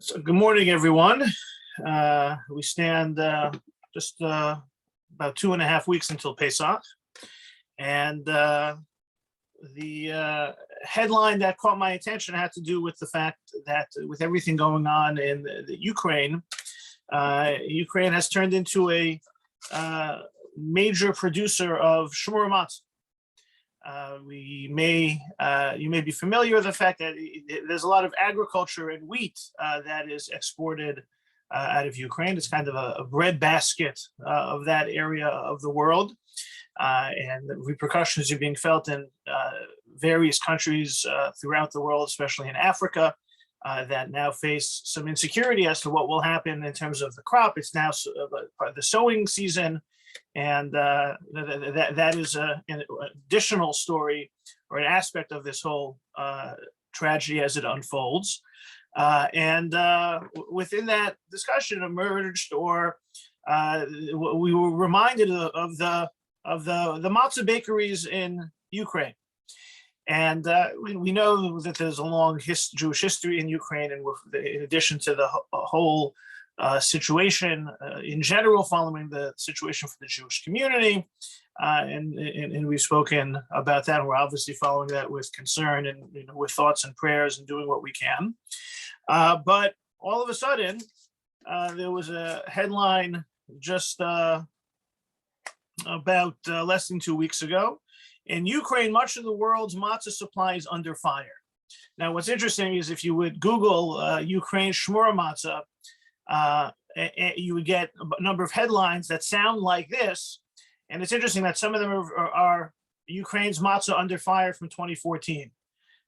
So good morning, everyone. We stand just about 2.5 weeks until Pesach. And the headline that caught my attention had to do with the fact that with everything going on in the Ukraine, Ukraine has turned into a major producer of Shmurah Matzah. You may be familiar with the fact that there's a lot of agriculture and wheat that is exported out of Ukraine. It's kind of a breadbasket of that area of the world. And the repercussions are being felt in various countries throughout the world, especially in Africa, that now face some insecurity as to what will happen in terms of the crop. It's now the sowing season. And that is an additional story or an aspect of this whole tragedy as it unfolds. And within that discussion emerged, or we were reminded of the matzah bakeries in Ukraine. And we know that there's a long Jewish history in Ukraine, and in addition to the whole situation in general, following the situation for the Jewish community, and we've spoken about that. And we're obviously following that with concern and with thoughts and prayers and doing what we can. But all of a sudden, there was a headline just about less than 2 weeks ago. In Ukraine, much of the world's matzah supply is under fire. Now, what's interesting is if you would Google Ukraine Shmurah Matzah, you would get a number of headlines that sound like this. And it's interesting that some of them are Ukraine's matzah under fire from 2014,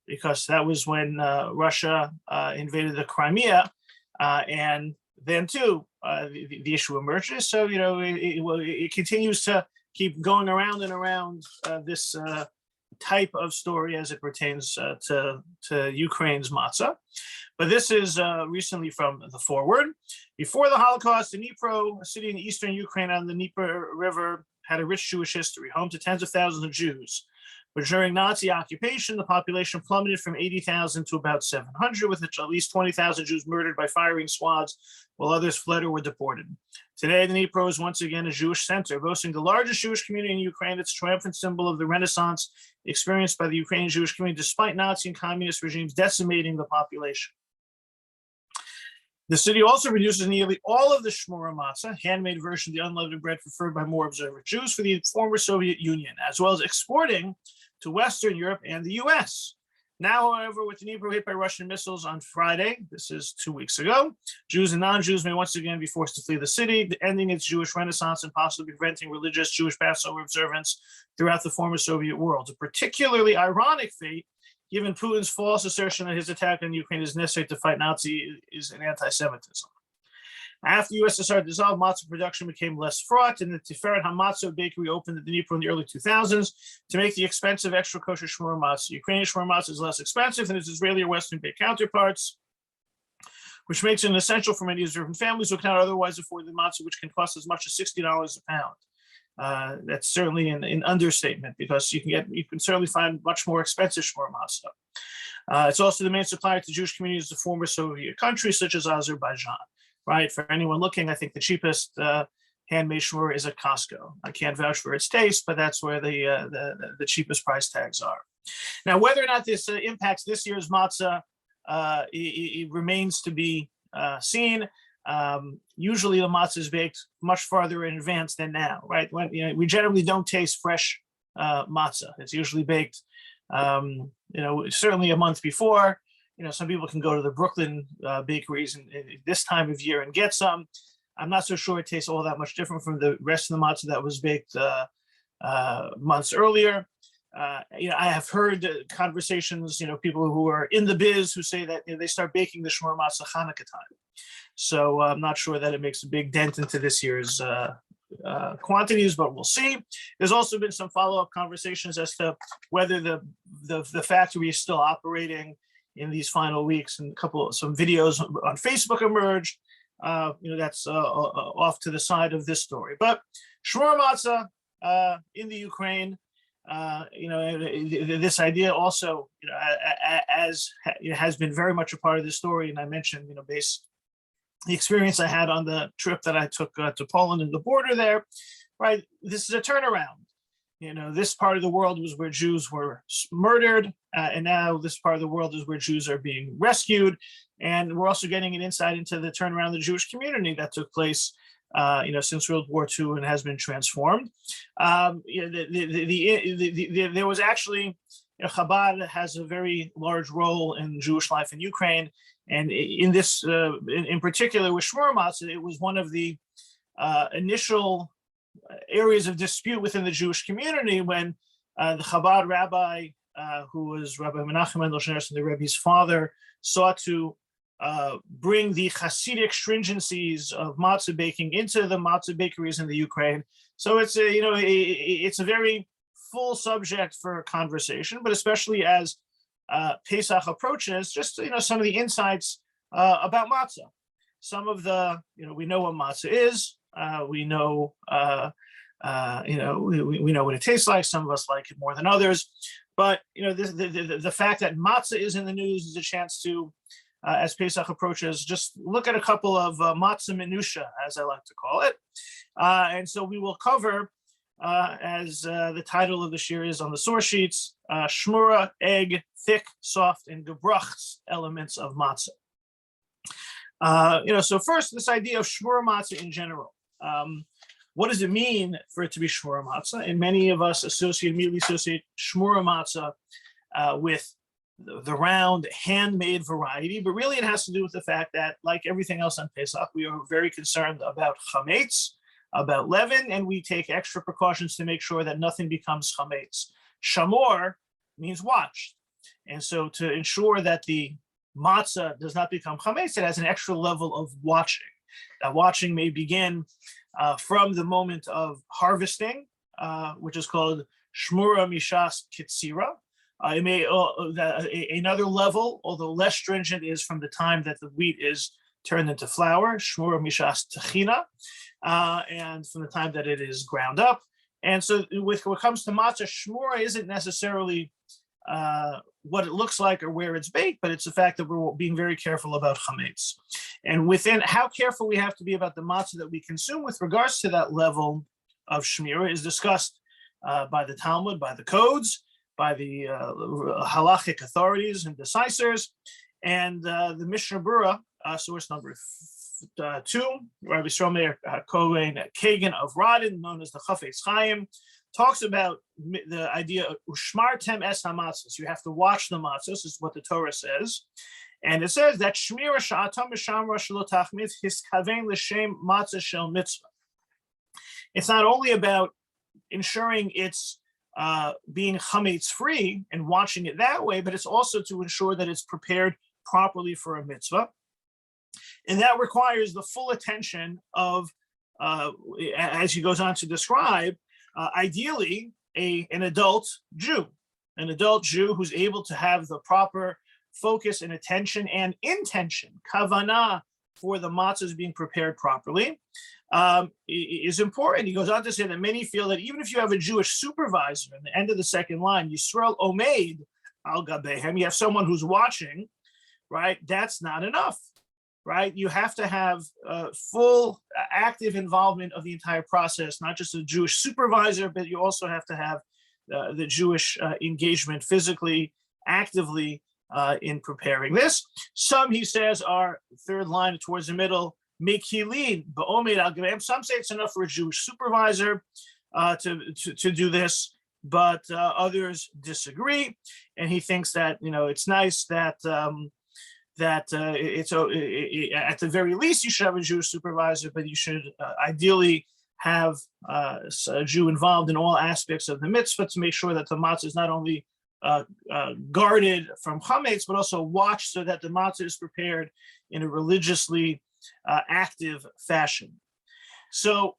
because that was when Russia invaded the Crimea. And then too, the issue emerges. So, it continues to keep going around and around this type of story as it pertains to Ukraine's matzah. But this is recently from the Forward. Before the Holocaust, Dnipro, a city in eastern Ukraine on the Dnieper River, had a rich Jewish history, home to tens of thousands of Jews. But during Nazi occupation, the population plummeted from 80,000 to about 700, with at least 20,000 Jews murdered by firing squads, while others fled or were deported. Today, Dnipro is once again a Jewish center, boasting the largest Jewish community in Ukraine. It's a triumphant symbol of the Renaissance experienced by the Ukrainian Jewish community, despite Nazi and communist regimes decimating the population. The city also produces nearly all of the Shmurah Matzah, handmade version of the unleavened bread preferred by more observant Jews, for the former Soviet Union, as well as exporting to Western Europe and the US. Now, however, with Dnipro hit by Russian missiles on Friday, this is 2 weeks ago, Jews and non-Jews may once again be forced to flee the city, ending its Jewish Renaissance and possibly preventing religious Jewish Passover observance throughout the former Soviet world. A particularly ironic fate, given Putin's false assertion that his attack on Ukraine is necessary to fight Nazis and anti-Semitism. After USSR dissolved, matzah production became less fraught, and the Tiferet HaMatzah bakery opened at Dnipro in the early 2000s to make the expensive extra kosher Shmurah Matzah. Ukrainian Shmurah Matzah is less expensive than its Israeli or Western baked counterparts, which makes it essential for many observant families who cannot otherwise afford the matzah, which can cost as much as $60 a pound. That's certainly an understatement, because you can certainly find much more expensive Shmurah Matzah. It's also the main supplier to Jewish communities of former Soviet countries such as Azerbaijan. Right, for anyone looking, I think the cheapest handmade shmurah is at Costco. I can't vouch for its taste, but that's where the cheapest price tags are. Now, whether or not this impacts this year's matzah, it remains to be seen. Usually, the matzah is baked much farther in advance than now. Right, we generally don't taste fresh matzah. It's usually baked, certainly a month before. Some people can go to the Brooklyn bakeries in this time of year and get some. I'm not so sure it tastes all that much different from the rest of the matzah that was baked months earlier. I have heard conversations, people who are in the biz who say that they start baking the Shmurah Matzah Hanukkah time. So I'm not sure that it makes a big dent into this year's quantities, but we'll see. There's also been some follow-up conversations as to whether the factory is still operating in these final weeks, and some videos on Facebook emerged. That's off to the side of this story. But Shmurah Matzah in the Ukraine, this idea also, as has been very much a part of the story. And I mentioned, based the experience I had on the trip that I took to Poland and the border there, right? This is a turnaround. This part of the world was where Jews were murdered, and now this part of the world is where Jews are being rescued. And we're also getting an insight into the turnaround of the Jewish community that took place, since World War II and has been transformed. There was actually, Chabad has a very large role in Jewish life in Ukraine. And in this, in particular with Shmurah Matzah, it was one of the initial areas of dispute within the Jewish community when the Chabad rabbi, who was Rabbi Menachem Mendel Schneerson, the Rebbe's father, sought to bring the Hasidic stringencies of matzah baking into the matzah bakeries in the Ukraine. So it's it's a very full subject for conversation, but especially as Pesach approaches, just some of the insights about matzah. Some of the we know what matzah is. We know we know what it tastes like. Some of us like it more than others, but the fact that matzah is in the news is a chance to, as Pesach approaches, just look at a couple of Matzah Minutiae, as I like to call it. And so we will cover, as the title of the shir is on the source sheets, Shmurah, egg, thick, soft, and gebrokts, elements of matzah. So first, this idea of Shmurah Matzah in general. What does it mean for it to be Shmurah Matzah? And many of us immediately associate Shmurah Matzah with the round, handmade variety, but really it has to do with the fact that, like everything else on Pesach, we are very concerned about chametz, about leaven, and we take extra precautions to make sure that nothing becomes chametz. Shamor means watched. And so to ensure that the matzah does not become chametz, it has an extra level of watching. That watching may begin from the moment of harvesting, which is called Shmurah Mishas Kitzira. It may another level, although less stringent, is from the time that the wheat is turned into flour, Shmurah Mishas Techina, and from the time that it is ground up. And so with what comes to matzah, Shmurah isn't necessarily what it looks like or where it's baked, but it's the fact that we're being very careful about chametz. And within how careful we have to be about the matzah that we consume with regards to that level of shmira is discussed by the Talmud, by the codes, by the halachic authorities and decisors, and the Mishnah Berurah, source number 2, Rabbi Sromeir Kohen Kagan of Radin, known as the Chafetz Chaim, talks about the idea of ushmartem es hamatzos. You have to watch the matzos, is what the Torah says. And it says that shmira sha'atam b'shamra shelo tachmitz hiskaven l'shem matzah shel mitzvah. It's not only about ensuring it's being chametz free and watching it that way, but it's also to ensure that it's prepared properly for a mitzvah. And that requires the full attention of, as he goes on to describe, ideally an adult Jew who's able to have the proper focus and attention and intention, kavanah, for the matzahs being prepared properly, is important. He goes on to say that many feel that even if you have a Jewish supervisor in the end of the second line, Yisrael Omeid al Gabehem, you have someone who's watching, right? That's not enough, right? You have to have full active involvement of the entire process, not just a Jewish supervisor, but you also have to have the Jewish engagement physically, actively in preparing this. Some, he says, are third line towards the middle, Mekilin, Ba'omed al Gabehem. Some say it's enough for a Jewish supervisor to do this, but others disagree. And he thinks that, it's nice that it's at the very least you should have a Jewish supervisor, but you should ideally have a Jew involved in all aspects of the mitzvah to make sure that the matzah is not only guarded from chametz, but also watched so that the matzah is prepared in a religiously active fashion. So,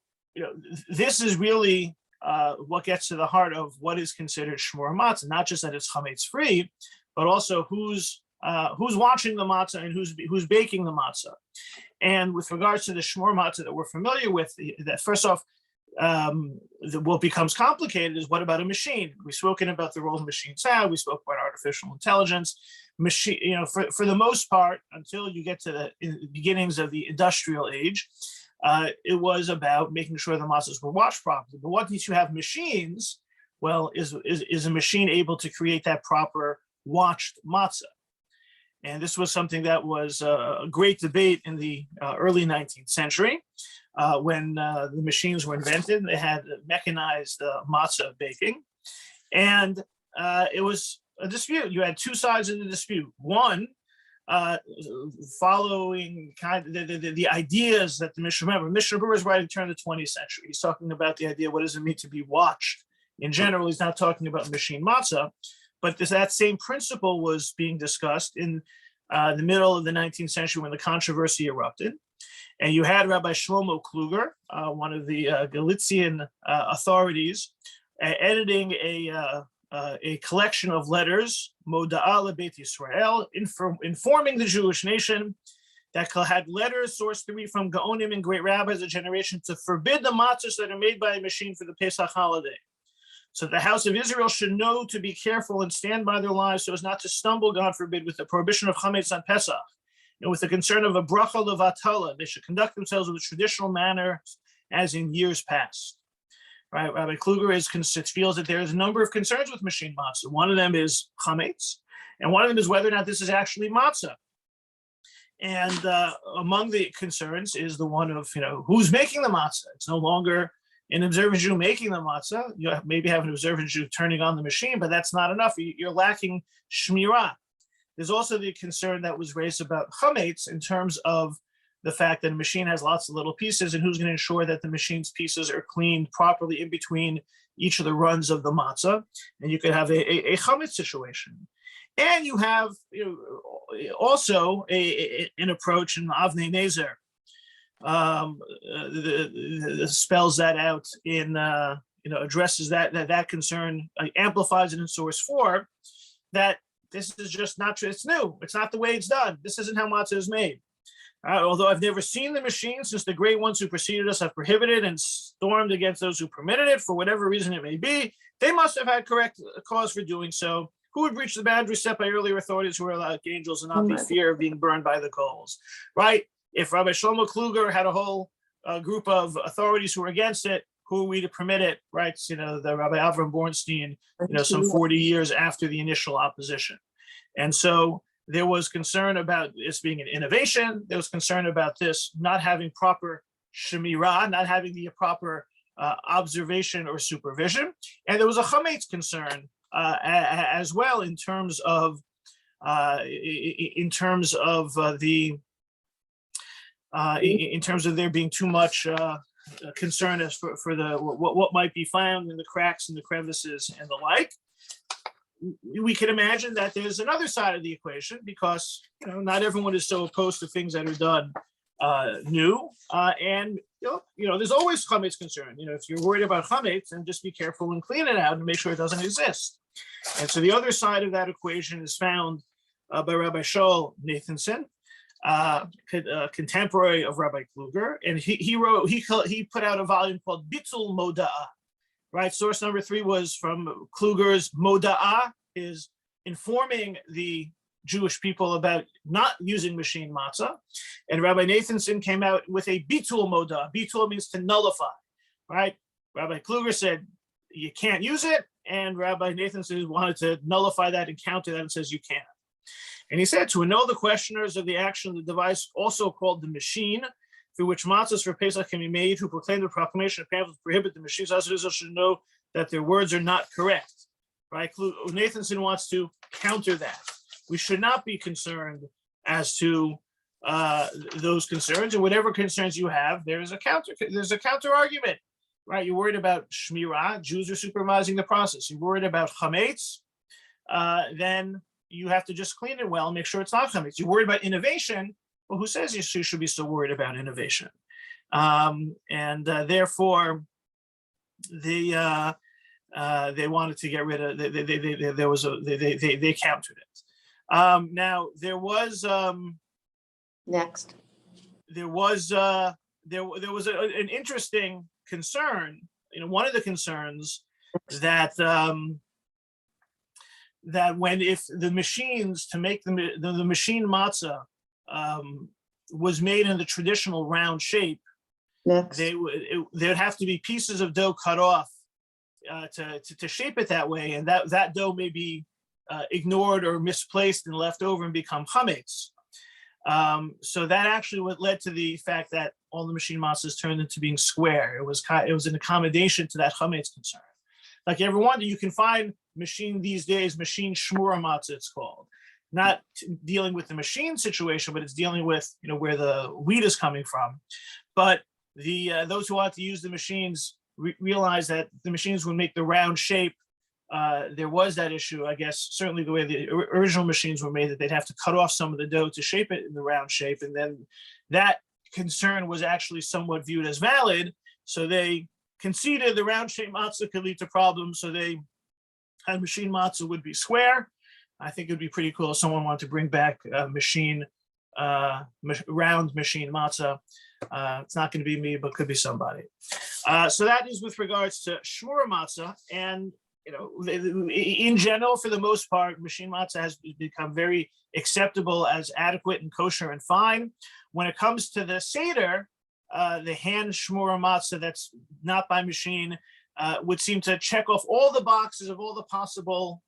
this is really what gets to the heart of what is considered Shmurah Matzah, not just that it's chametz free, but also who's watching the matzah and who's baking the matzah. And with regards to the Shmurah Matzah that we're familiar with, that first off, what becomes complicated is, what about a machine? We've spoken about the role machines have. We spoke about artificial intelligence. Machine, for the most part, until you get to the beginnings of the industrial age, it was about making sure the matzahs were washed properly. But once you have machines, well, is a machine able to create that proper washed matzah? And this was something that was a great debate in the early 19th century when the machines were invented. They had mechanized matzah baking. And it was a dispute. You had two sides of the dispute. One, following kind of the ideas that the Mishnah Berurah is writing turn of the 20th century. He's talking about the idea, what does it mean to be watched? In general, he's not talking about machine matzah, but that same principle was being discussed in the middle of the 19th century when the controversy erupted. And you had Rabbi Shlomo Kluger, one of the Galician authorities, editing a collection of letters, Moda'ah LeBeit Yisrael, informing the Jewish nation that had letters sourced from Gaonim and great rabbis of generation to forbid the matzahs that are made by a machine for the Pesach holiday. So the house of Israel should know to be careful and stand by their lives so as not to stumble, God forbid, with the prohibition of chametz on Pesach, and with the concern of a bracha levatala. They should conduct themselves with a traditional manner as in years past. Right? Rabbi Kluger feels that there is a number of concerns with machine matzah. One of them is chametz, and one of them is whether or not this is actually matzah. And among the concerns is the one of, who's making the matzah. It's no longer an observant Jew making the matzah. You maybe have an observant Jew turning on the machine, but that's not enough. You're lacking shmirah. There's also the concern that was raised about chametz in terms of the fact that a machine has lots of little pieces, and who's going to ensure that the machine's pieces are cleaned properly in between each of the runs of the matzah. And you could have a chametz situation. And you have also an approach in Avnei Nezer, spells that out in addresses that concern, amplifies it in source 4, that this is just not true. It's new. It's not the way it's done. This isn't how matzah is made. Although I've never seen the machine, since the great ones who preceded us have prohibited and stormed against those who permitted it for whatever reason it may be, they must have had correct cause for doing so. Who would breach the boundary set by earlier authorities who were like angels and not be fear of being burned by the coals, right? If Rabbi Shlomo Kluger had a whole group of authorities who were against it, who are we to permit it, right? The Rabbi Avram Bornstein, some 40 years after the initial opposition. And so there was concern about this being an innovation. There was concern about this not having proper shemirah, not having the proper observation or supervision. And there was a chametz concern as well in terms of in terms of there being too much concern as for the what might be found in the cracks and the crevices and the like. We can imagine that there's another side of the equation, because not everyone is so opposed to things that are done new, and there's always chametz concern. If you're worried about chametz, then just be careful and clean it out and make sure it doesn't exist. And so the other side of that equation is found by Rabbi Shaul Nathanson, contemporary of Rabbi Kluger, and he put out a volume called Bitul Moda'ah. Right, source number 3 was from Kluger's Moda'ah, is informing the Jewish people about not using machine matzah, and Rabbi Nathanson came out with a Bitul Moda'ah. Bitul means to nullify, right? Rabbi Kluger said you can't use it, and Rabbi Nathanson wanted to nullify that and counter that and says you can. And he said, to annul the questioners of the action of the device, also called the machine, through which matzahs for Pesach can be made, who proclaim the proclamation of pamphlets prohibit the machines, also should know that their words are not correct. Right? Nathanson wants to counter that. We should not be concerned as to those concerns, and whatever concerns you have, there's a counter argument. Right? You're worried about shmirah, Jews are supervising the process. You're worried about chametz, then you have to just clean it well and make sure it's not chametz. You're worried about innovation. Well, who says you should be so worried about innovation? Therefore, they wanted to get rid of. They countered it. Now there was next. There was an interesting concern, one of the concerns that that if the machines to make the machine matzah was made in the traditional round shape, there'd have to be pieces of dough cut off to shape it that way, and that dough may be ignored or misplaced and left over and become chametz. So that actually what led to the fact that all the machine matzahs turned into being square. It was an accommodation to that chametz concern. Like you ever wonder, you can find machine these days, machine Shmurah Matzah it's called. Not dealing with the machine situation, but it's dealing with where the wheat is coming from. But those who want to use the machines realize that the machines would make the round shape. There was that issue, I guess, certainly the way the original machines were made, that they'd have to cut off some of the dough to shape it in the round shape. And then that concern was actually somewhat viewed as valid. So they conceded the round shape matzah could lead to problems. So they had machine matzah would be square. I think it'd be pretty cool if someone wanted to bring back round machine matzah. It's not going to be me, but could be somebody. So that is with regards to Shmurah Matzah. And in general, for the most part, machine matzah has become very acceptable as adequate and kosher and fine. When it comes to the Seder, the hand Shmurah Matzah that's not by machine would seem to check off all the boxes of all the possible,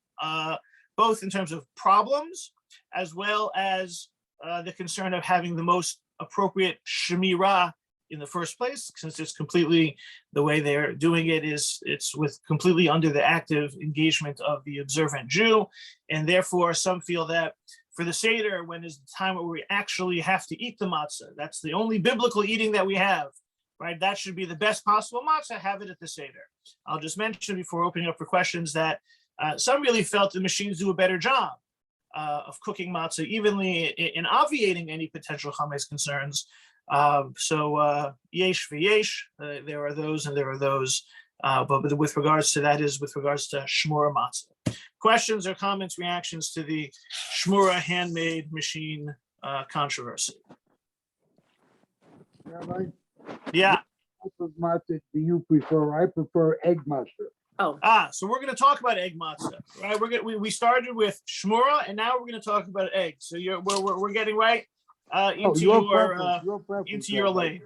both in terms of problems, as well as the concern of having the most appropriate shmirah in the first place, since it's completely, the way they're doing it is it's with completely under the active engagement of the observant Jew. And therefore some feel that for the Seder, when is the time where we actually have to eat the matzah, that's the only biblical eating that we have, right? That should be the best possible matzah, have it at the Seder. I'll just mention before opening up for questions that some really felt the machines do a better job of cooking matzah evenly in obviating any potential chametz concerns. So yesh v'yesh, there are those and there are those, but with regards to that is with regards to Shmurah Matzah. Questions or comments, reactions to the Shmurah handmade machine controversy? Rabbi, Yeah. what type of matzah do you prefer? I prefer egg matzah. Oh, So we're going to talk about egg matzah, right? We started with Shmurah, and now we're going to talk about egg. So we're getting right into your lane.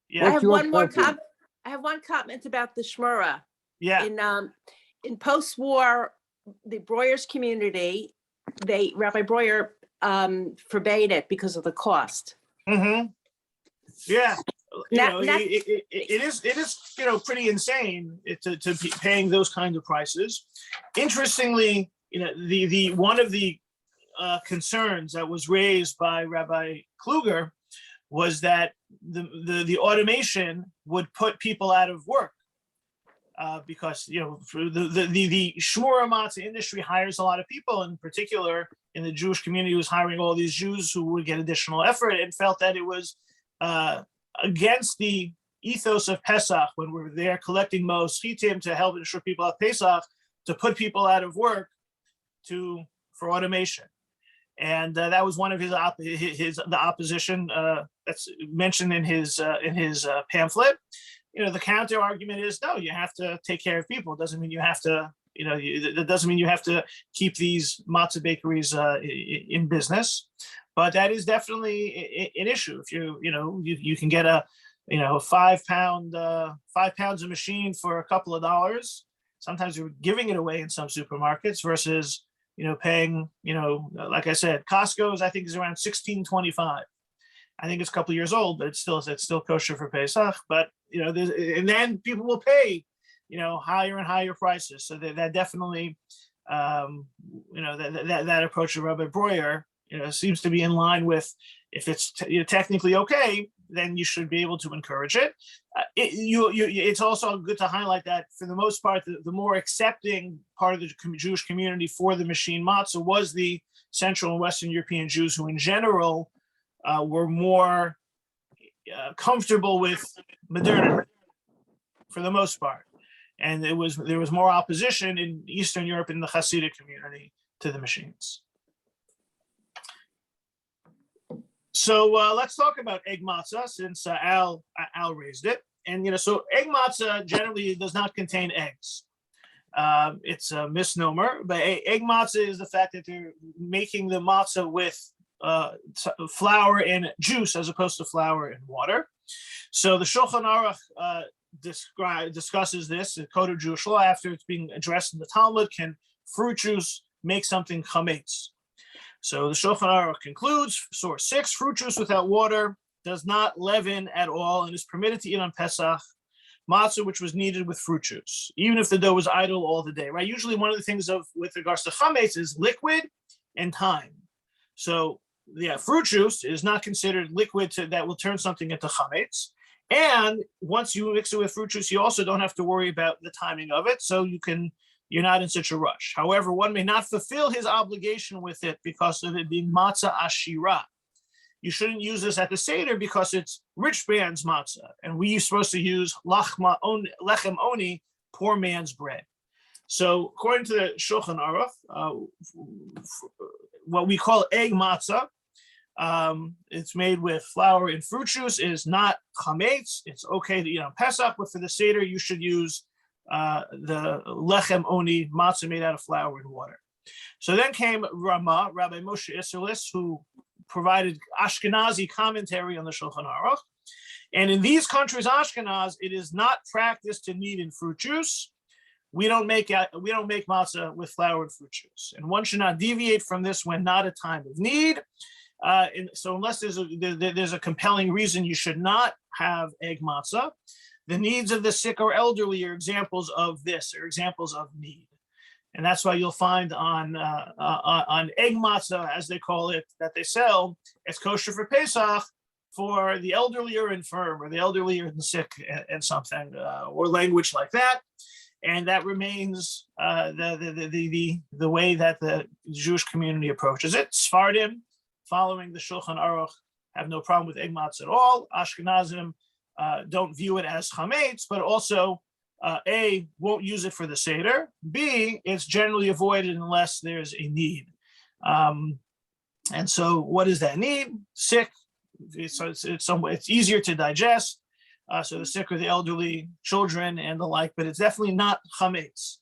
Yeah. I have one more preference? comment. I have one comment about the Shmurah. Yeah. In post-war, the Breuer's community, Rabbi Breuer forbade it because of the cost. Mm-hmm. Yeah. Not- It is pretty insane to be paying those kind of prices. Interestingly, the one of the concerns that was raised by Rabbi Kluger was that the automation would put people out of work because the Shmurah Matzah industry hires a lot of people, in particular in the Jewish community was hiring all these Jews who would get additional effort, and felt that it was against the ethos of Pesach, when we're there collecting Moschitim to help ensure people have Pesach, to put people out of work for automation. And that was one of the opposition that's mentioned in his pamphlet. The counter argument is, no, you have to take care of people. It doesn't mean you have to, that doesn't mean you have to keep these matzah bakeries in business. But that is definitely an issue. If you can get a 5 pounds of machine for a couple of dollars. Sometimes you're giving it away in some supermarkets versus paying, like I said, Costco's I think is around $16.25. I think it's a couple of years old, but it's still kosher for Pesach. But and then people will pay higher and higher prices. So that definitely that approach of Rabbi Breuer seems to be in line with, if it's technically okay, then you should be able to encourage it. It's also good to highlight that for the most part, the more accepting part of the Jewish community for the machine matzah was the Central and Western European Jews, who in general were more comfortable with modernity for the most part. And there was more opposition in Eastern Europe in the Hasidic community to the machines. So let's talk about egg matzah, since Al raised it. so egg matzah generally does not contain eggs. It's a misnomer, but egg matzah is the fact that they're making the matzah with flour and juice as opposed to flour and water. So the Shulchan Aruch discusses this, the Code of Jewish Law, after it's being addressed in the Talmud. Can fruit juice make something chametz? So the Shulchan Aruch concludes, source 6, fruit juice without water does not leaven at all and is permitted to eat on Pesach matzah, which was kneaded with fruit juice, even if the dough was idle all the day, right? Usually one of the things with regards to chametz is liquid and time. So yeah, fruit juice is not considered liquid that will turn something into chametz. And once you mix it with fruit juice, you also don't have to worry about the timing of it. So you're not in such a rush. However, one may not fulfill his obligation with it because of it being matzah ashira. You shouldn't use this at the Seder because it's rich man's matzah. And we're supposed to use lechem oni, poor man's bread. So according to the Shulchan Aruch, what we call egg matzah, it's made with flour and fruit juice, is not chametz. It's okay to eat on Pesach, but for the Seder, you should use the lechem oni, matzah made out of flour and water. So then came Rabbi Moshe Isserlis, who provided Ashkenazi commentary on the Shulchan Aruch. And in these countries, Ashkenaz, it is not practiced to knead in fruit juice. We don't make matzah with flour and fruit juice, and one should not deviate from this when not a time of need. And so, unless there's a compelling reason, you should not have egg matzah. The needs of the sick or elderly are examples of this, or examples of need, and that's why you'll find on egg matzah, as they call it, that they sell, it's kosher for Pesach for the elderly or infirm, or the elderly or sick, and something, or language like that. And that remains the way that the Jewish community approaches it. Sephardim, following the Shulchan Aruch, have no problem with egg matzah at all. Ashkenazim don't view it as chametz, but also A, won't use it for the Seder. B, it's generally avoided unless there's a need. And so what is that need? Sick. It's easier to digest. So the sick or the elderly, children, and the like, but it's definitely not chametz.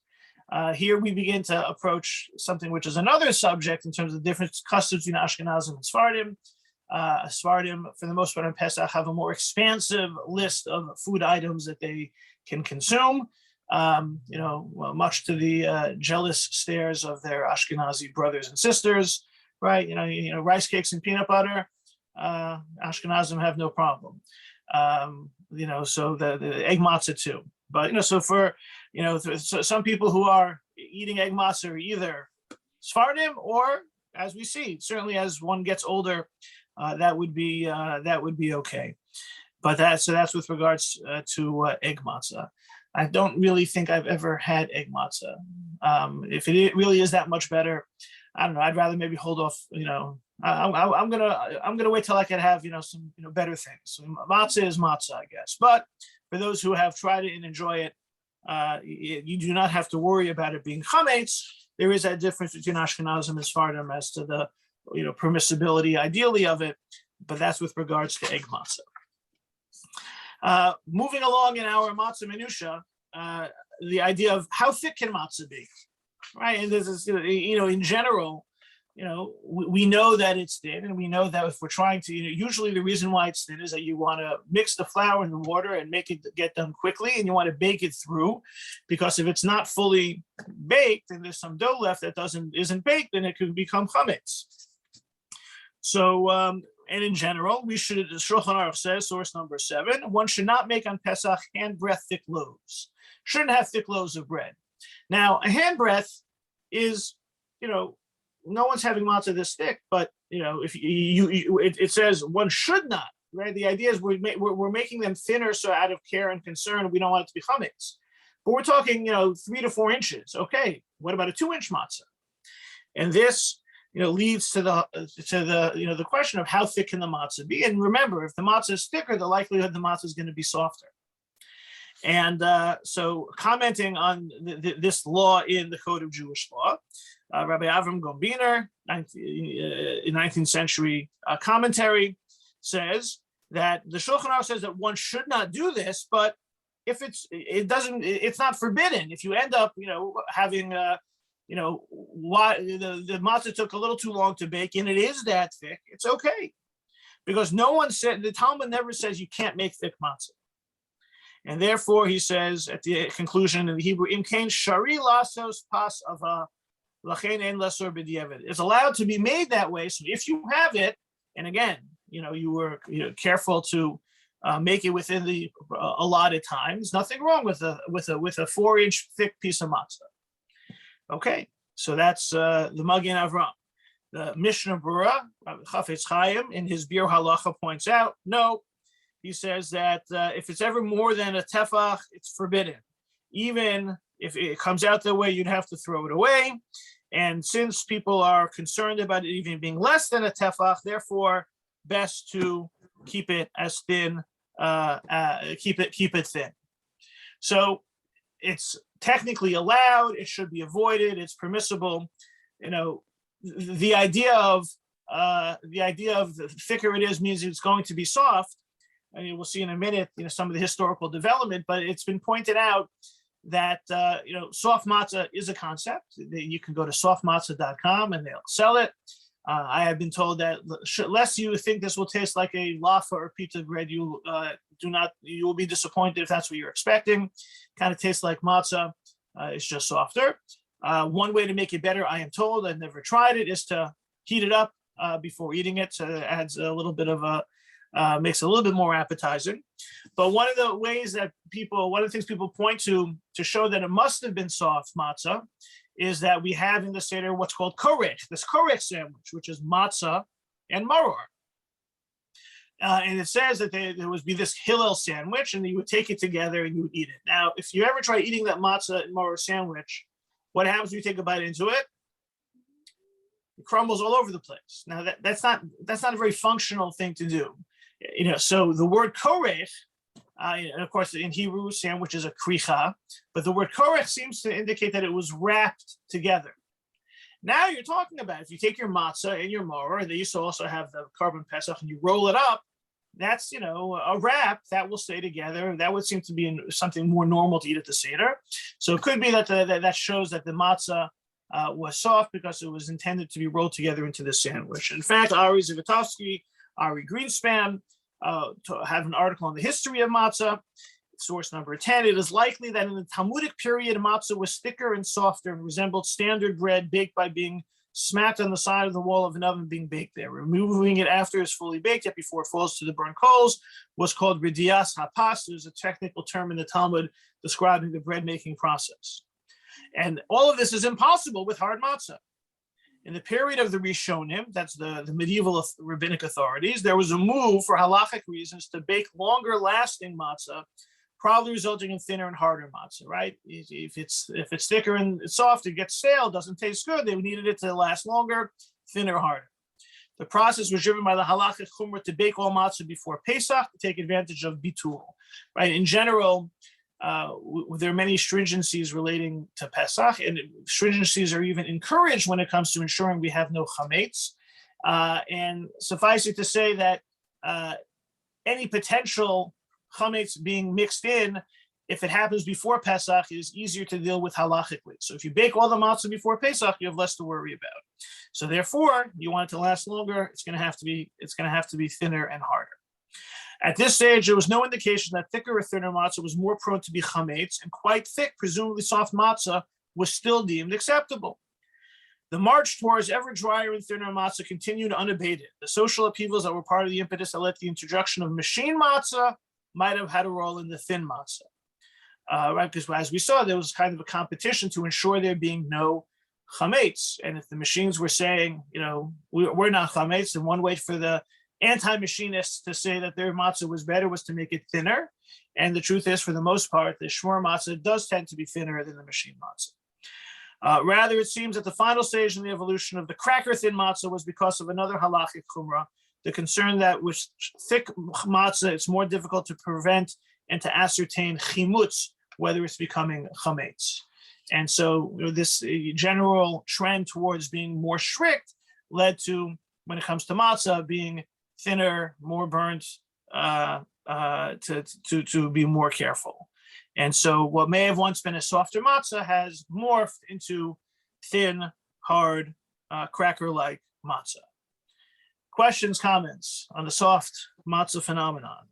Here we begin to approach something which is another subject in terms of the different customs between Ashkenazim and Sephardim. Sephardim, for the most part on Pesach, have a more expansive list of food items that they can consume, much to the jealous stares of their Ashkenazi brothers and sisters, right? Rice cakes and peanut butter, Ashkenazim have no problem. So the egg matzah too. But so for so some people who are eating egg matzah are either Sephardim, or, as we see, certainly as one gets older, that would be okay. But that's with regards to egg matzah. I don't really think I've ever had egg matzah. If it really is that much better, I don't know. I'd rather maybe hold off. I'm gonna wait till I can have some better things. So matzah is matzah, I guess. But for those who have tried it and enjoy it, you do not have to worry about it being chametz. There is that difference between Ashkenazim and Sephardim as to the permissibility, ideally, of it, but that's with regards to egg matzah. Moving along in our Matzah Minutiae, the idea of how thick can matzah be, right? And this is in general. We know that it's thin, and we know that if we're trying to, usually the reason why it's thin is that you want to mix the flour and the water and make it get done quickly, and you want to bake it through, because if it's not fully baked and there's some dough left that isn't baked, then it could become chametz. So, and in general, we should, as Shulchan Aruch says, source number 7, one should not make on Pesach hand-breadth thick loaves. Shouldn't have thick loaves of bread. Now, a hand-breadth is, no one's having matzah this thick, but if it says one should not, right? The idea is we're making them thinner, so out of care and concern, we don't want it to be chametz. But we're talking 3 to 4 inches. Okay, what about a 2-inch matzah? And this leads to the question of how thick can the matzah be? And remember, if the matzah is thicker, the likelihood the matzah is going to be softer. And so, commenting on this law in the Code of Jewish Law, Rabbi Avram Gombiner, in 19th century commentary, says that the Shulchan Aruch says that one should not do this, but if it's not forbidden. If you end up, having, why the matzah took a little too long to bake and it is that thick, it's okay. Because no one said, the Talmud never says you can't make thick matzah. And therefore, he says at the conclusion in the Hebrew, Im kain shari lasos pas ava lachein ein lasor b'diavad. It's allowed to be made that way. So if you have it, and again, you were careful to make it within the allotted time, there's nothing wrong with a 4-inch thick piece of matzah. Okay, so that's the Magen Avram. The Mishnah Berurah, Chafetz Chaim, in his Bir Halacha points out, no, he says that if it's ever more than a tefach, it's forbidden. Even if it comes out that way, you'd have to throw it away. And since people are concerned about it even being less than a tefach, therefore, best to keep it as thin, keep it thin. So it's technically allowed. It should be avoided. It's permissible. The idea of the thicker it is means it's going to be soft. I mean, we'll see in a minute, some of the historical development, but it's been pointed out that, soft matzah is a concept. You can go to softmatzah.com and they'll sell it. I have been told that lest you think this will taste like a laffa or pita bread, you will be disappointed if that's what you're expecting. Kind of tastes like matzah. It's just softer. One way to make it better, I am told, I've never tried it, is to heat it up before eating it. So it adds a little bit of makes it a little bit more appetizing. But one of the things people point to show that it must have been soft matzah is that we have in the Seder what's called korech, this korech sandwich, which is matzah and maror. And it says that there would be this hillel sandwich and you would take it together and you would eat it. Now, if you ever try eating that matzah and maror sandwich, what happens when you take a bite into it? It crumbles all over the place. Now, that's not a very functional thing to do. So the word korech, and of course in Hebrew, sandwich is a kricha, but the word korech seems to indicate that it was wrapped together. Now you're talking about if you take your matzah and your maror, they used to also have the carbon pesach, and you roll it up, that's, a wrap that will stay together. That would seem to be something more normal to eat at the Seder. So it could be that that shows that the matzah was soft because it was intended to be rolled together into this sandwich. In fact, Ari Zivotofsky, Ari Greenspan have an article on the history of matzah. Source number 10, it is likely that in the Talmudic period, matzah was thicker and softer and resembled standard bread baked by being smacked on the side of the wall of an oven being baked there. Removing it after it's fully baked, yet before it falls to the burnt coals, was called ridias hapas. There's a technical term in the Talmud describing the bread making process. And all of this is impossible with hard matzah. In the period of the Rishonim, that's the medieval rabbinic authorities, there was a move for halachic reasons to bake longer lasting matzah, probably resulting in thinner and harder matzah, right? If it's thicker and it's soft, it gets stale, doesn't taste good. They needed it to last longer, thinner, harder. The process was driven by the halachic chumrah to bake all matzah before Pesach to take advantage of bitul, right? In general, there are many stringencies relating to Pesach, and stringencies are even encouraged when it comes to ensuring we have no chametz. And suffice it to say that any potential chametz being mixed in, if it happens before Pesach, is easier to deal with halachically. So if you bake all the matzah before Pesach, you have less to worry about. So therefore, you want it to last longer. It's going to have to be thinner and harder. At this stage, there was no indication that thicker or thinner matzah was more prone to be chametz, and quite thick, presumably soft matzah was still deemed acceptable. The march towards ever drier and thinner matzah continued unabated. The social upheavals that were part of the impetus that led to the introduction of machine matzah might have had a role in the thin matzah, right? Because as we saw, there was kind of a competition to ensure there being no chametz. And if the machines were saying, we're not chametz, then one way for the anti-machinists to say that their matzah was better was to make it thinner. And the truth is, for the most part, the Shmurah Matzah does tend to be thinner than the machine matzah. Rather, it seems that the final stage in the evolution of the cracker thin matzah was because of another halachic chumrah, the concern that with thick matzah, it's more difficult to prevent and to ascertain chimutz, whether it's becoming chametz. And so this general trend towards being more strict led to, when it comes to matzah, being thinner, more burnt, to be more careful. And so what may have once been a softer matzah has morphed into thin, hard, cracker-like matzah. Questions, comments on the soft matzah phenomenon?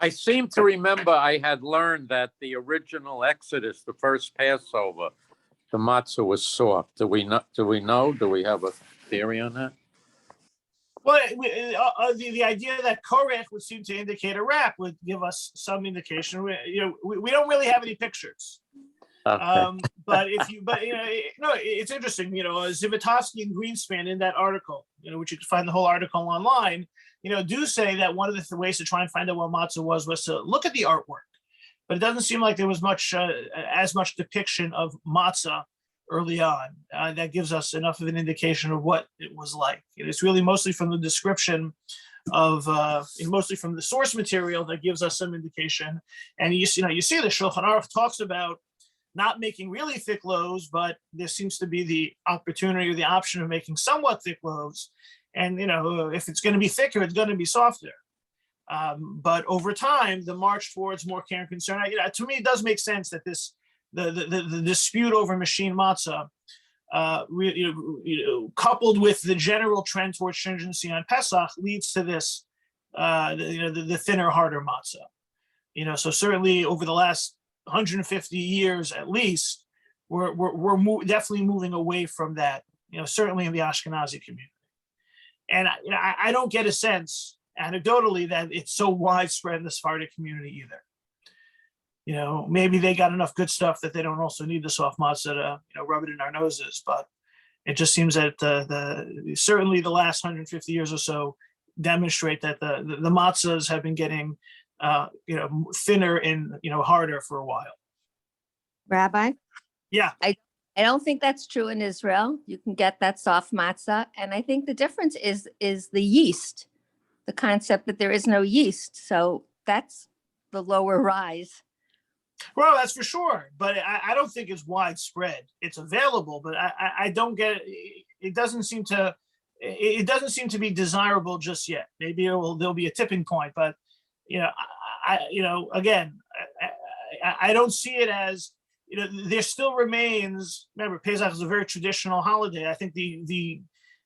I seem to remember I had learned that the original Exodus, the first Passover, the matzah was soft. Do we know? Do we have a theory on that? Well, the idea that korech would seem to indicate a wrap would give us some indication. We don't really have any pictures. Okay. But it's interesting. Zivotofsky and Greenspan in that article, which you can find the whole article online, do say that one of the ways to try and find out what matzah was to look at the artwork. But it doesn't seem like there was as much depiction of matzah early on. That gives us enough of an indication of what it was like. It's really mostly from the description of, mostly from the source material that gives us some indication. And you see the Shulchan Aruch talks about not making really thick loaves, but there seems to be the opportunity or the option of making somewhat thick loaves. And, if it's going to be thicker, it's going to be softer. But over time, the march towards more care and concern, to me, it does make sense that the dispute over machine matzah, coupled with the general trend towards stringency on Pesach, leads to this, the thinner, harder matzah. So certainly over the last 150 years at least, we're definitely moving away from that. Certainly in the Ashkenazi community, and I don't get a sense anecdotally that it's so widespread in the Sephardic community either. Maybe they got enough good stuff that they don't also need the soft matzah to rub it in our noses. But it just seems that certainly the last 150 years or so demonstrate that the matzahs have been getting thinner and harder for a while. Rabbi? Yeah. I don't think that's true in Israel. You can get that soft matzah. And I think the difference is the yeast, the concept that there is no yeast. So that's the lower rise. Well, that's for sure. But I don't think it's widespread. It's available, but I don't get it. It doesn't seem to be desirable just yet. Maybe there'll be a tipping point, but again, I don't see it as, there still remains, remember, Pesach is a very traditional holiday. I think the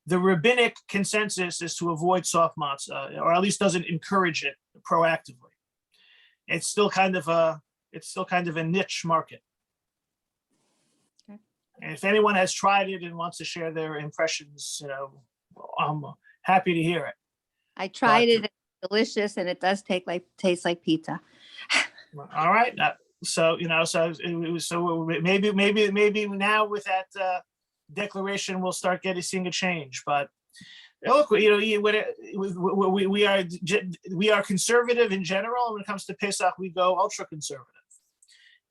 rabbinic consensus is to avoid soft matzah, or at least doesn't encourage it proactively. It's still kind of a niche market. Okay. And if anyone has tried it and wants to share their impressions, I'm happy to hear it. I tried it. It's delicious, and it does taste like pizza. All right. So maybe now with that declaration, we'll start seeing a change. But look, we are conservative in general. When it comes to Pesach, we go ultra conservative.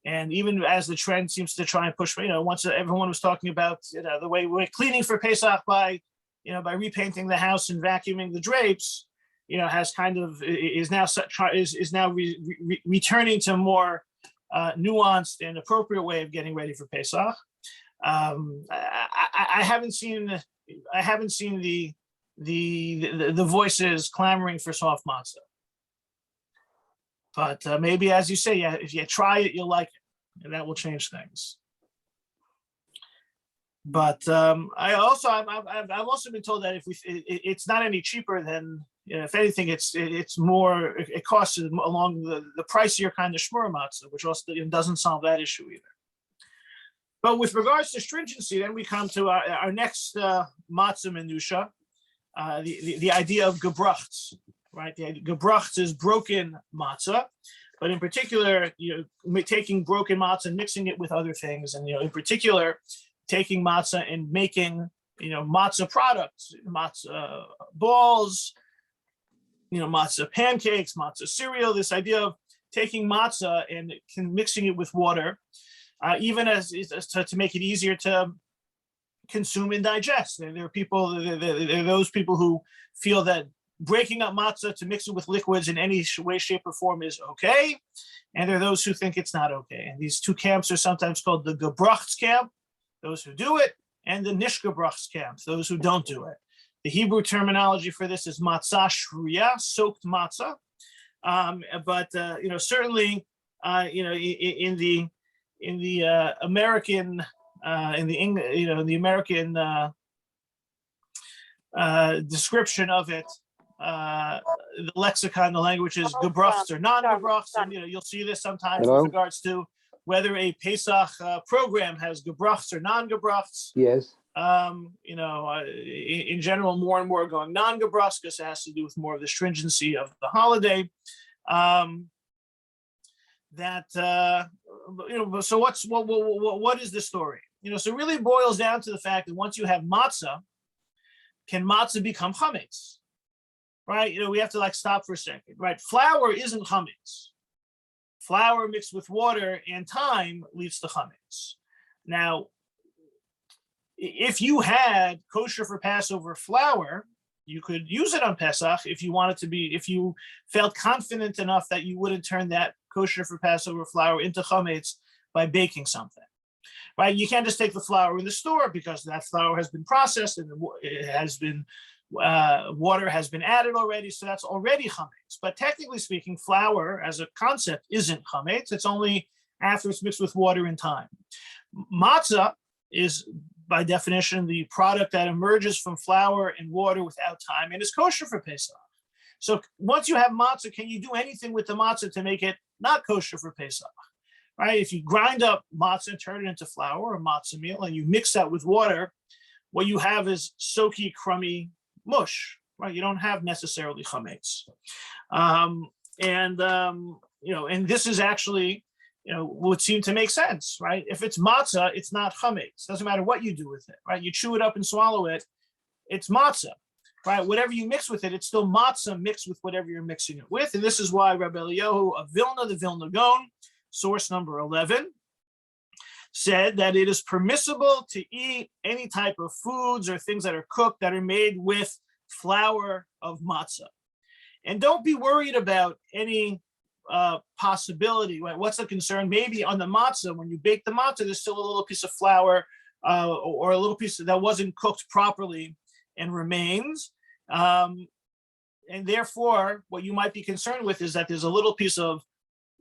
And even as the trend seems to try and push, once everyone was talking about the way we're cleaning for Pesach by repainting the house and vacuuming the drapes, has kind of is now returning to more nuanced and appropriate way of getting ready for Pesach. I haven't seen the voices clamoring for soft matzah, but maybe, as you say, if you try it, you'll like it, and that will change things. But I've also been told that it's not any cheaper than, if anything, it's more, it costs along the pricier kind of Shmurah Matzah, which also doesn't solve that issue either. But with regards to stringency, then we come to our next Matzah Minutiae, the idea of gebrokts, right? The gebrokts is broken matzah, but in particular, taking broken matzah and mixing it with other things, and in particular, taking matzah and making matzah products, matzah balls, matzah pancakes, matzah cereal. This idea of taking matzah and mixing it with water, even as to make it easier to consume and digest. There are those people who feel that breaking up matzah to mix it with liquids in any way, shape, or form is okay, and there are those who think it's not okay. And these two camps are sometimes called the gebrokts camp, those who do it, and the nish gebrokts camp, those who don't do it. The Hebrew terminology for this is matzah shruya, soaked matzah. But certainly, in the American, in the American description of it, the lexicon, the language is gebrokts or non-gebrokts, and you'll see this sometimes Hello? with regards to whether a Pesach program has gebrokts or non-gebrokts. Yes. In general, more and more going non-gebrokts because it has to do with more of the stringency of the holiday. So what is the story? So it really boils down to the fact that once you have matzah, can matzah become chametz? Right? We have to stop for a second, right? Flour isn't chametz. Flour mixed with water and time leads to chametz. Now, if you had kosher for Passover flour, you could use it on Pesach if you felt confident enough that you wouldn't turn that kosher for Passover flour into chametz by baking something, right? You can't just take the flour in the store because that flour has been processed and it has been water has been added already, so that's already chametz. But technically speaking, flour as a concept isn't chametz. It's only after it's mixed with water in time. Matzah is, by definition, the product that emerges from flour and water without time and is kosher for Pesach. So once you have matzah, can you do anything with the matzah to make it not kosher for Pesach? Right? If you grind up matzah and turn it into flour or matzah meal and you mix that with water, what you have is soaky, crummy mush, right? You don't have necessarily chametz. And this is actually, would seem to make sense, right? If it's matzah, it's not chametz. Doesn't matter what you do with it, right? You chew it up and swallow it, it's matzah, right? Whatever you mix with it, it's still matzah mixed with whatever you're mixing it with. And this is why Rabbi Eliyahu of Vilna, the Vilna Gaon, source number 11, said that it is permissible to eat any type of foods or things that are cooked that are made with flour of matzah. And don't be worried about any possibility. Right? What's the concern? Maybe on the matzah, when you bake the matzah, there's still a little piece of flour or a little piece that wasn't cooked properly and remains. And therefore, what you might be concerned with is that there's a little piece of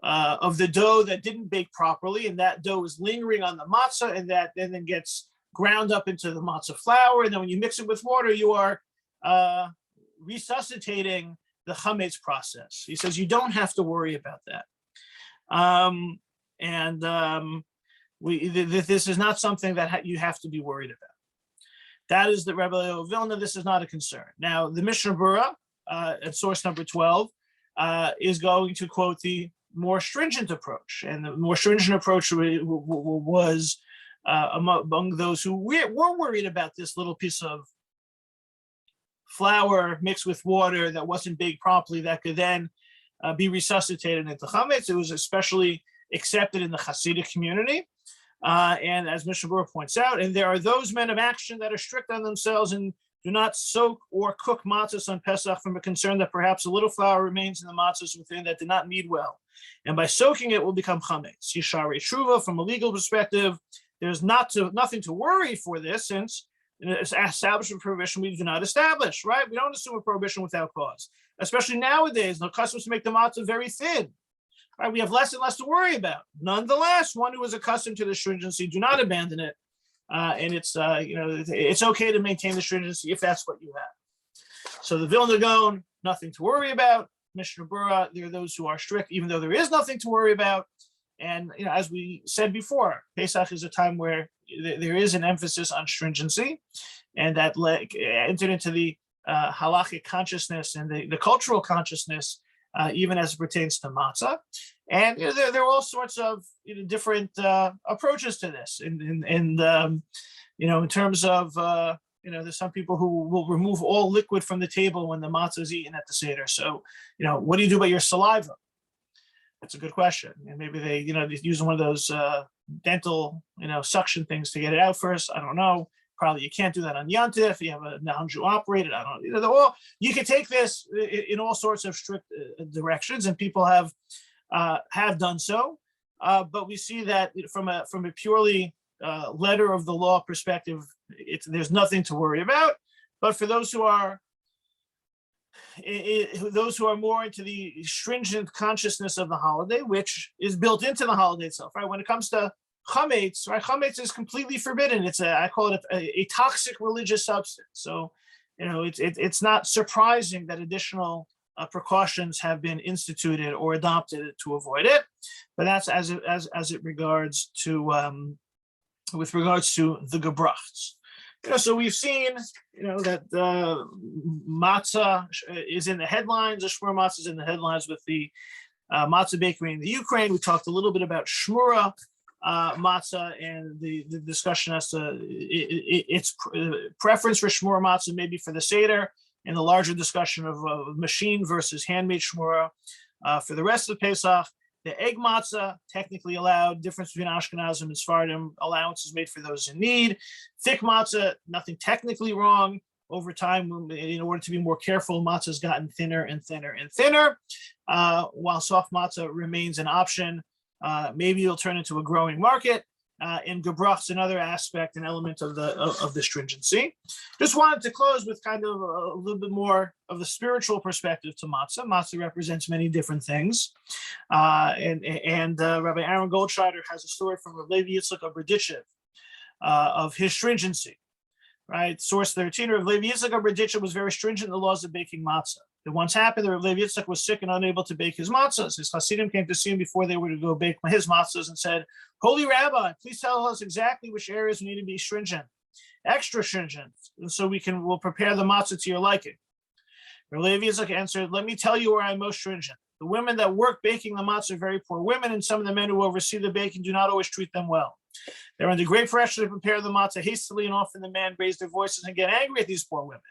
the dough that didn't bake properly, and that dough is lingering on the matzah, and that then gets ground up into the matzah flour. And then when you mix it with water, you are resuscitating the chametz process. He says you don't have to worry about that. This is not something that you have to be worried about. That is the Rebbe of Vilna. This is not a concern. Now, the Mishnah Berurah at source number 12 is going to quote the more stringent approach, and the more stringent approach was among those who were worried about this little piece of flour mixed with water that wasn't baked properly that could then be resuscitated into chametz. It was especially accepted in the Hasidic community, and as Mishnah Berurah points out, and there are those men of action that are strict on themselves and do not soak or cook matzahs on Pesach from a concern that perhaps a little flour remains in the matzahs within that did not knead well, and by soaking it will become chametz. Yisharei Shuva, from a legal perspective, there's nothing to worry for this, since establishment prohibition we do not establish, right? We don't assume a prohibition without cause, especially nowadays. No customs to make the matzah very thin, right? We have less and less to worry about. Nonetheless, one who is accustomed to the stringency, do not abandon it. And it's it's okay to maintain the stringency if that's what you have. So the Vilna Gaon, nothing to worry about. Mishnah Berurah, there are those who are strict, even though there is nothing to worry about. And as we said before, Pesach is a time where there is an emphasis on stringency, and that entered into the halachic consciousness and the cultural consciousness, even as it pertains to matzah. And there are all sorts of different approaches to this. And in terms of there's some people who will remove all liquid from the table when the matzah is eaten at the Seder. So what do you do about your saliva? That's a good question. And maybe they use one of those dental suction things to get it out first. I don't know. Probably you can't do that on Yontif if you have a non-Jew operated. I don't know. You can take this in all sorts of strict directions, and people have done so. But we see that from a purely letter of the law perspective, there's nothing to worry about. But for those who are those who are more into the stringent consciousness of the holiday, which is built into the holiday itself, right? When it comes to chametz, right? Chametz is completely forbidden. I call it a toxic religious substance. So, it's not surprising that additional precautions have been instituted or adopted to avoid it. But that's as it regards to with regards to the gebrokts. So we've seen, that matzah is in the headlines. The Shmurah Matzah is in the headlines with the matzah bakery in the Ukraine. We talked a little bit about Shmurah Matzah and the discussion as to its preference for Shmurah Matzah, maybe for the Seder, and the larger discussion of machine versus handmade Shmurah for the rest of Pesach. The egg matzah, technically allowed, difference between Ashkenazim and Sephardim, allowances made for those in need. Thick matzah, nothing technically wrong. Over time, in order to be more careful, matzah has gotten thinner and thinner and thinner, while soft matzah remains an option. Maybe it'll turn into a growing market. And gebrokts, another aspect, an element of the stringency. Just wanted to close with kind of a little bit more of the spiritual perspective to matzah. Matzah represents many different things, and Rabbi Aaron Goldschneider has a story from Rav Levi Yitzchak of Berdichev of his stringency. Right, source 13. Rav Levi Yitzchak of Berdichev was very stringent in the laws of baking matzah. It once happened that Rav Levi Yitzchak was sick and unable to bake his matzahs. His Hasidim came to see him before they were to go bake his matzahs and said, "Holy Rabbi, please tell us exactly which areas we need to be stringent, extra stringent, and so we'll prepare the matzah to your liking." Rav Levi Yitzchak answered, "Let me tell you where I'm most stringent. The women that work baking the matzah are very poor women, and some of the men who oversee the baking do not always treat them well. They're under great pressure to prepare the matzah hastily, and often the men raise their voices and get angry at these poor women.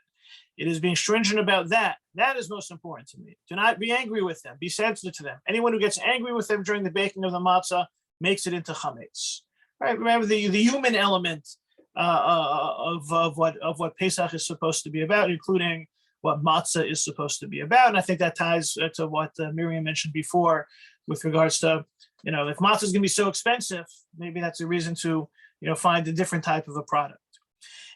It is being stringent about that. That is most important to me. Do not be angry with them. Be sensitive to them. Anyone who gets angry with them during the baking of the matzah makes it into chametz." Right? Remember the human element of what Pesach is supposed to be about, including what matzah is supposed to be about. And I think that ties to what Miriam mentioned before with regards to, if matzah is going to be so expensive, maybe that's a reason to, find a different type of a product.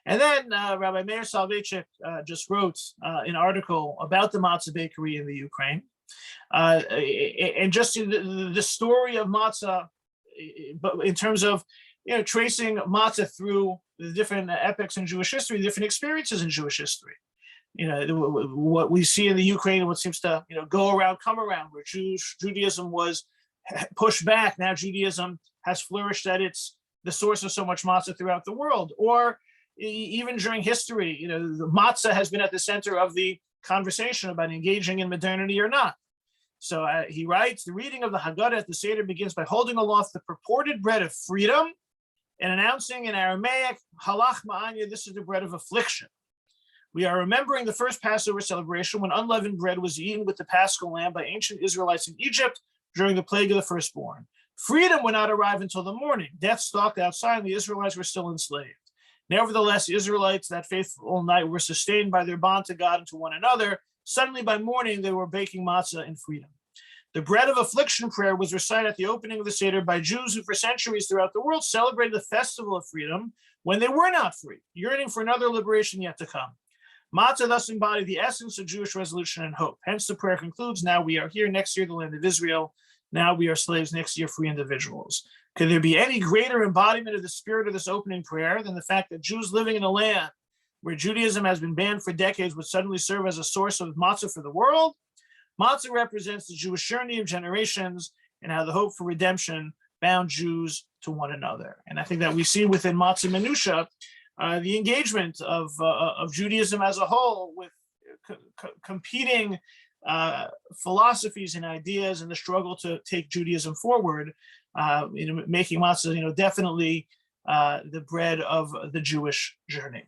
And then Rabbi Meir Soloveitchik just wrote an article about the matzah bakery in the Ukraine. And just the story of matzah, but in terms of, tracing matzah through the different epochs in Jewish history, different experiences in Jewish history. What we see in the Ukraine, what seems to, go around, come around, where Judaism was pushed back. Now Judaism has flourished that it's the source of so much matzah throughout the world. Or even during history, the matzah has been at the center of the conversation about engaging in modernity or not. So he writes, the reading of the Haggadah at the Seder begins by holding aloft the purported bread of freedom and announcing in Aramaic, halach ma'anya, this is the bread of affliction. We are remembering the first Passover celebration when unleavened bread was eaten with the Paschal lamb by ancient Israelites in Egypt during the plague of the firstborn. Freedom would not arrive until the morning. Death stalked outside and the Israelites were still enslaved. Nevertheless, Israelites that faithful night were sustained by their bond to God and to one another. Suddenly by morning, they were baking matzah in freedom. The bread of affliction prayer was recited at the opening of the Seder by Jews who for centuries throughout the world celebrated the festival of freedom when they were not free, yearning for another liberation yet to come. Matzah thus embodied the essence of Jewish resolution and hope. Hence the prayer concludes, now we are here, next year the land of Israel. Now we are slaves, next year free individuals. Could there be any greater embodiment of the spirit of this opening prayer than the fact that Jews living in a land where Judaism has been banned for decades would suddenly serve as a source of matzah for the world? Matzah represents the Jewish journey of generations and how the hope for redemption bound Jews to one another. And I think that we see within Matzah Minutiae the engagement of Judaism as a whole with competing philosophies and ideas and the struggle to take Judaism forward, making matzah, definitely the bread of the Jewish journey.